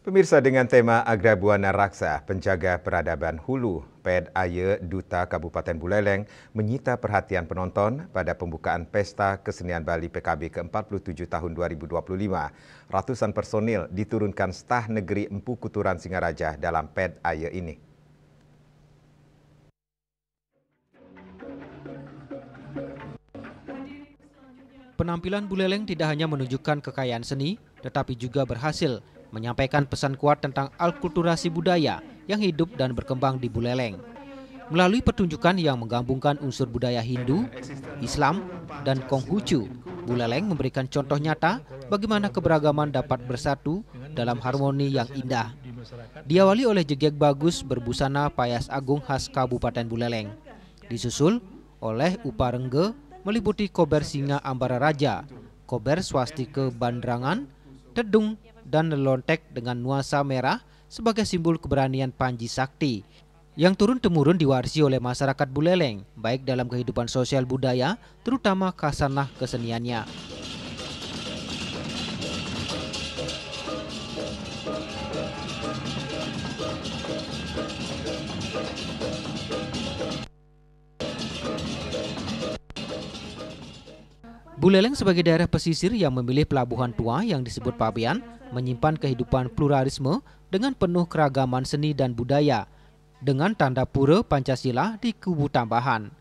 Pemirsa, dengan tema Agrabuana Raksa, penjaga peradaban Hulu, Ped Aye Duta Kabupaten Buleleng menyita perhatian penonton pada pembukaan Pesta Kesenian Bali PKB ke-47 tahun 2025. Ratusan personil diturunkan staf negeri Empu Kuturan Singaraja dalam Ped Aye ini. Penampilan Buleleng tidak hanya menunjukkan kekayaan seni, tetapi juga berhasil menyampaikan pesan kuat tentang alkulturasi budaya yang hidup dan berkembang di Buleleng. Melalui pertunjukan yang menggabungkan unsur budaya Hindu, Islam, dan Konghucu, Buleleng memberikan contoh nyata bagaimana keberagaman dapat bersatu dalam harmoni yang indah. Diawali oleh jegek bagus berbusana payas agung khas Kabupaten Buleleng, disusul oleh uparengge meliputi kober singa Ambara Raja, kober swastike Bandrangan, tedung, dan lontek dengan nuansa merah sebagai simbol keberanian Panji Sakti yang turun-temurun diwarisi oleh masyarakat Buleleng, baik dalam kehidupan sosial budaya, terutama khasanah keseniannya. Buleleng sebagai daerah pesisir yang memilih pelabuhan tua yang disebut Pabean menyimpan kehidupan pluralisme dengan penuh keragaman seni dan budaya dengan tanda pura Pancasila di kubu tambahan.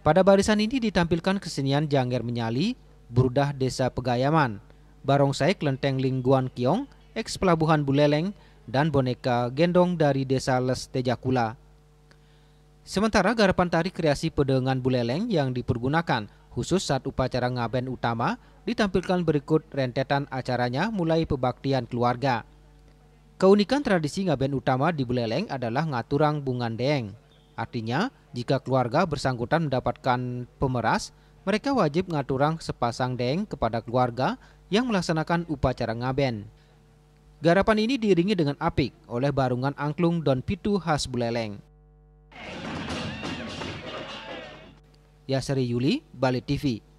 Pada barisan ini ditampilkan kesenian Janger Menyali, Brudah Desa Pegayaman, Barongsai Kelenteng Lingguan Kiong, eks pelabuhan Buleleng, dan boneka gendong dari Desa Les Tejakula. Sementara garapan tari kreasi pedengan Buleleng yang dipergunakan khusus saat upacara ngaben utama ditampilkan berikut rentetan acaranya mulai pebaktian keluarga. Keunikan tradisi ngaben utama di Buleleng adalah ngaturang bungandeng. Artinya, jika keluarga bersangkutan mendapatkan pemeras, mereka wajib ngaturang sepasang deng kepada keluarga yang melaksanakan upacara ngaben. Garapan ini diiringi dengan apik oleh barungan angklung dan pitu khas Buleleng. Yasri Yuli, Bali TV.